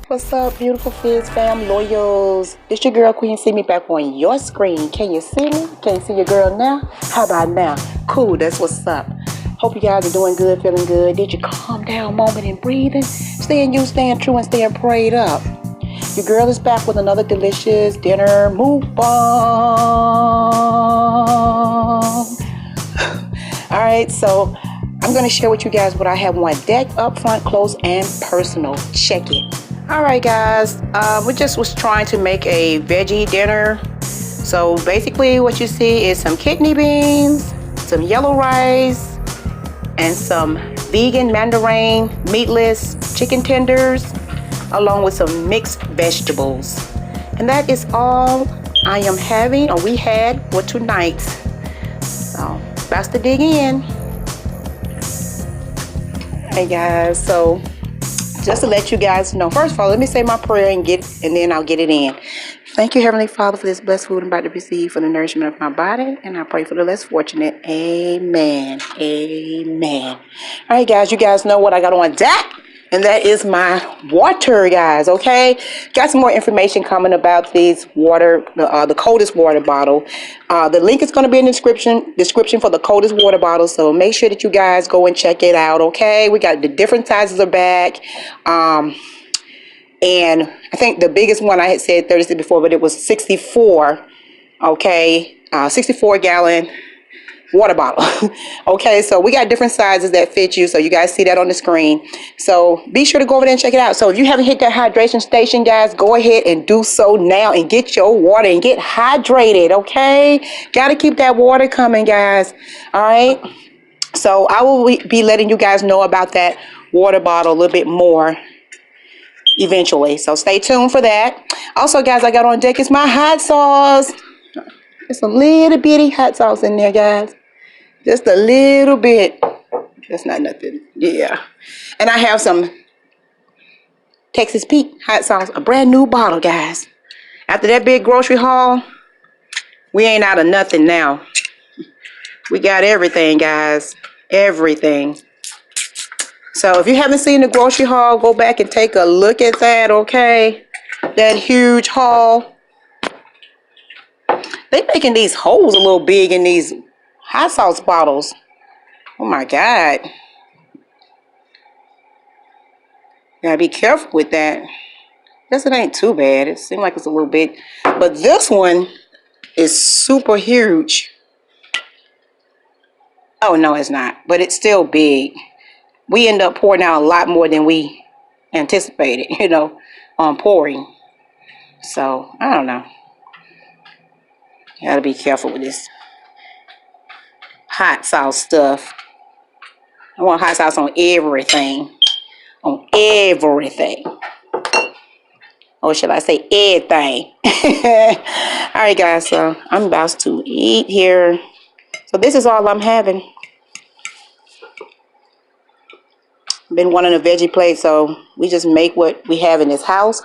What's up, beautiful Fizz fam loyals? This your girl Queen. See me back on your screen. Can you see me? Can you see your girl now? How about now? Cool, that's what's up. Hope you guys are doing good, feeling good. Did you calm down a moment and breathing? Staying you, staying true, and staying prayed up. Your girl is back with another delicious dinner mukbang. Alright, so I'm going to share with you guys what I have on deck, up front, close, and personal. Check it. Alright guys, we just was trying to make a veggie dinner. So basically what you see is some kidney beans, some yellow rice, and some vegan mandarin, meatless chicken tenders, along with some mixed vegetables. And that is all I am having, or we had, for tonight. So, that's to dig in. Hey guys, so just to let you guys know, first of all, let me say my prayer and then I'll get it in. Thank you, Heavenly Father, for this blessed food I'm about to receive for the nourishment of my body, and I pray for the less fortunate. Amen. Amen. All right, guys, you guys know what I got on deck, and that is my water, guys. Okay, got some more information coming about these water, the coldest water bottle. The link is going to be in the description for the coldest water bottle. So make sure that you guys go and check it out. Okay, we got the different sizes are back. And I think the biggest one I had said 36 before, but it was 64. Okay, 64 gallon water bottle. Okay, so we got different sizes that fit you, so you guys see that on the screen. So be sure to go over there and check it out. So if you haven't hit that hydration station, guys, go ahead and do so now and get your water and get hydrated. Okay, got to keep that water coming, guys. All right, so I will be letting you guys know about that water bottle a little bit more eventually, so stay tuned for that. Also, guys, I got on deck is my hot sauce. It's a little bitty hot sauce in there, guys. Just a little bit. That's not nothing. Yeah. And I have some Texas Pete hot sauce, a brand new bottle, guys. After that big grocery haul, we ain't out of nothing now. We got everything, guys. Everything. So if you haven't seen the grocery haul, go back and take a look at that, okay? That huge haul. They making these holes a little big in these hot sauce bottles. Oh my God. Gotta be careful with that. Guess it ain't too bad. It seems like it's a little big. But this one is super huge. Oh no, it's not. But it's still big. We end up pouring out a lot more than we anticipated, you know, on pouring. So, I don't know. You gotta be careful with this hot sauce stuff. I want hot sauce on everything. On everything. Or should I say everything? Alright, guys, so I'm about to eat here. So this is all I'm having. Been wanting a veggie plate, so we just make what we have in this house.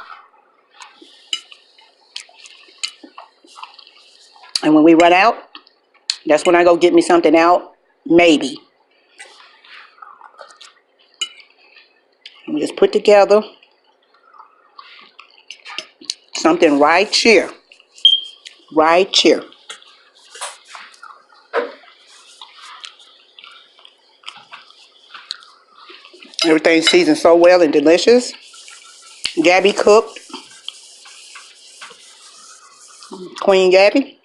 And when we run out, that's when I go get me something out. Maybe. And we just put together something right here. Right here. Everything's seasoned so well and delicious. Gabbie cooked. Queen Gabbie.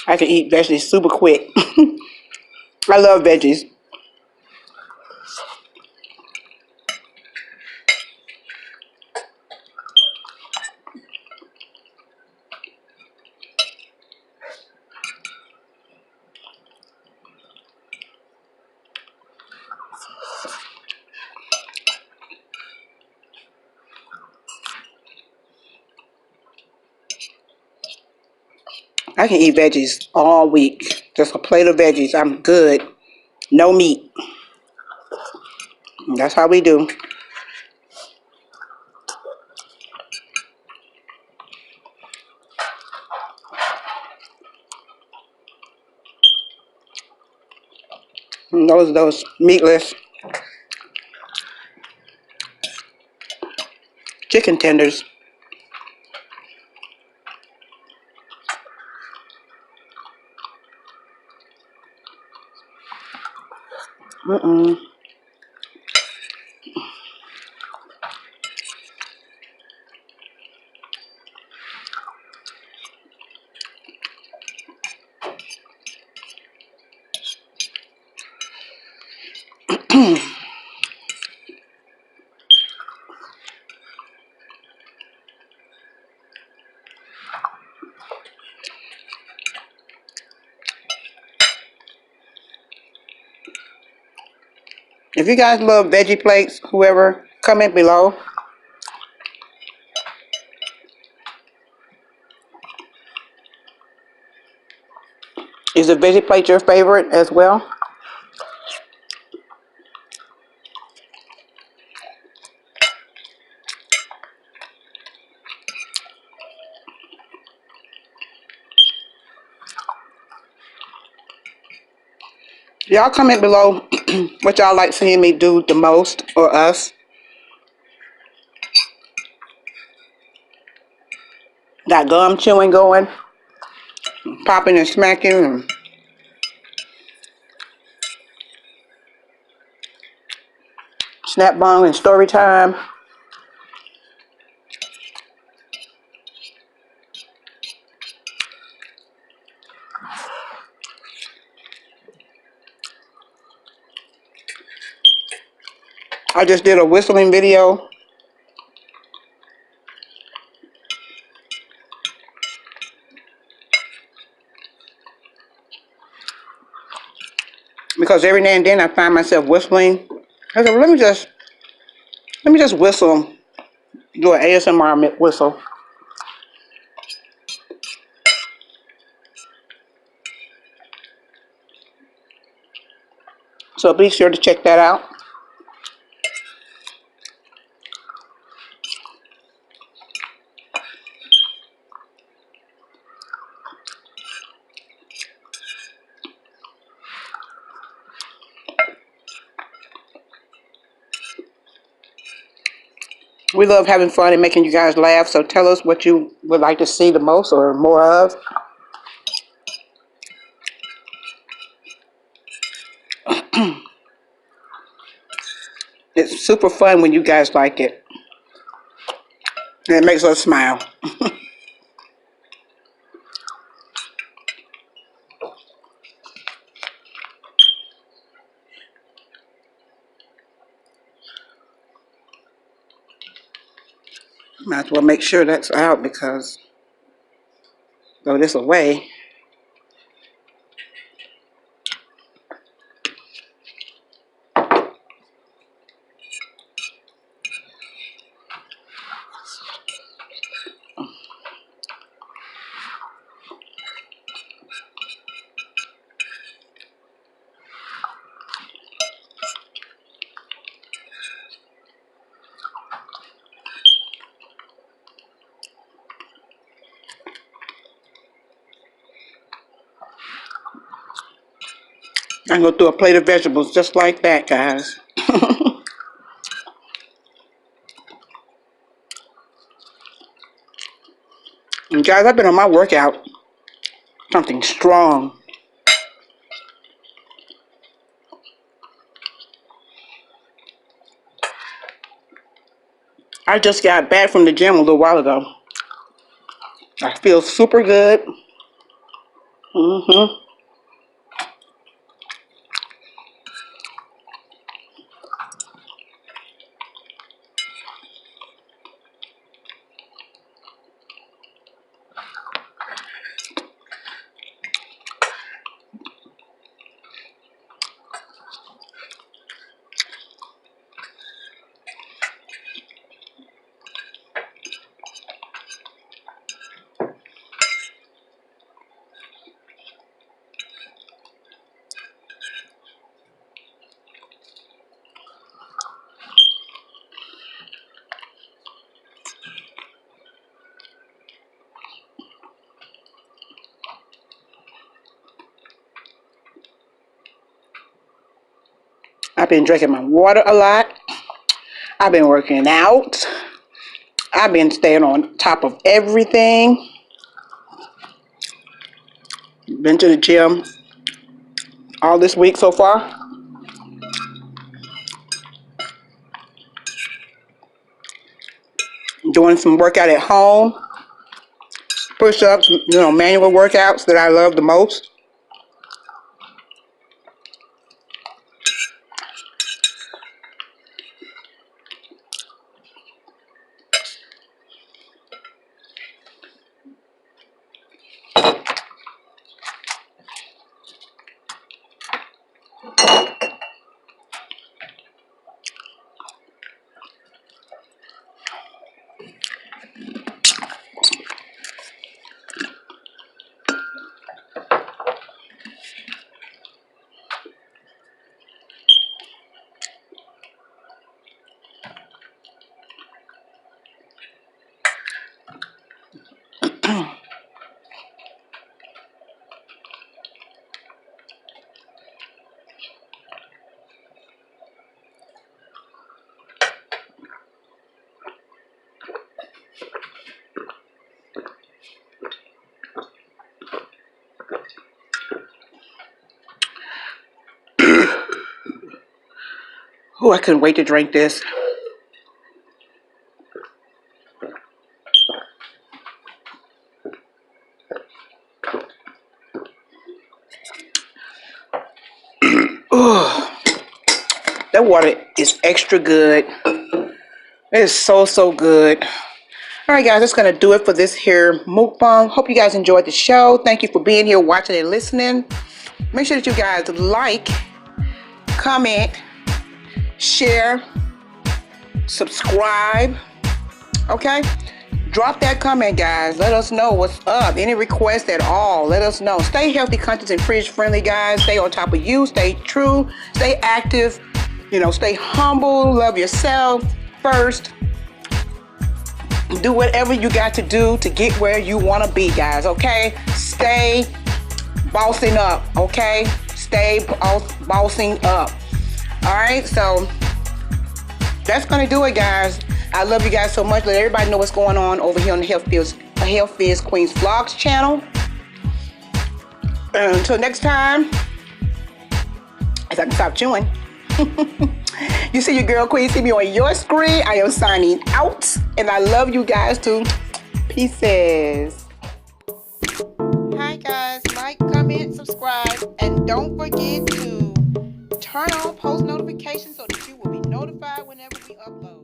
I can eat veggies super quick. I love veggies. I can eat veggies all week. Just a plate of veggies. I'm good. No meat. That's how we do. And those meatless chicken tenders. Mm-mm. If you guys love veggie plates, whoever, comment below. Is the veggie plate your favorite as well? Y'all comment below what y'all like seeing me do the most, or us. Got gum chewing going, popping and smacking, and snap bong and story time. I just did a whistling video because every now and then I find myself whistling. I said, well, let me just whistle, do an ASMR whistle. So be sure to check that out. We love having fun and making you guys laugh, so tell us what you would like to see the most or more of. It's super fun when you guys like it. And it makes us smile. Might as well make sure that's out because throw this away. I'm going to do a plate of vegetables just like that, guys. And guys, I've been on my workout. Something strong. I just got back from the gym a little while ago. I feel super good. I've been drinking my water a lot. I've been working out. I've been staying on top of everything. Been to the gym all this week so far. Doing some workout at home. Push-ups, manual workouts that I love the most. Oh, I couldn't wait to drink this. Oh, that water is extra good. It is so good. All right, guys, that's going to do it for this here mukbang. Hope you guys enjoyed the show. Thank you for being here, watching and listening. Make sure that you guys like, comment, share, subscribe. Okay? Drop that comment, guys. Let us know what's up. Any requests at all, let us know. Stay healthy, conscious, and fridge friendly, guys. Stay on top of you. Stay true. Stay active. Stay humble. Love yourself first. Do whatever you got to do to get where you want to be, guys. Okay? Stay bossing up. Okay? Stay bossing up. All right? So that's going to do it, guys. I love you guys so much. Let everybody know what's going on over here on the Health Fizz Queens Vlogs channel. Until next time, as I can stop chewing. You see your girl Queen, see me on your screen. I am signing out. And I love you guys too. Pieces. Hi guys, like, comment, subscribe, and don't forget to turn on post notifications so that you will be notified whenever we upload.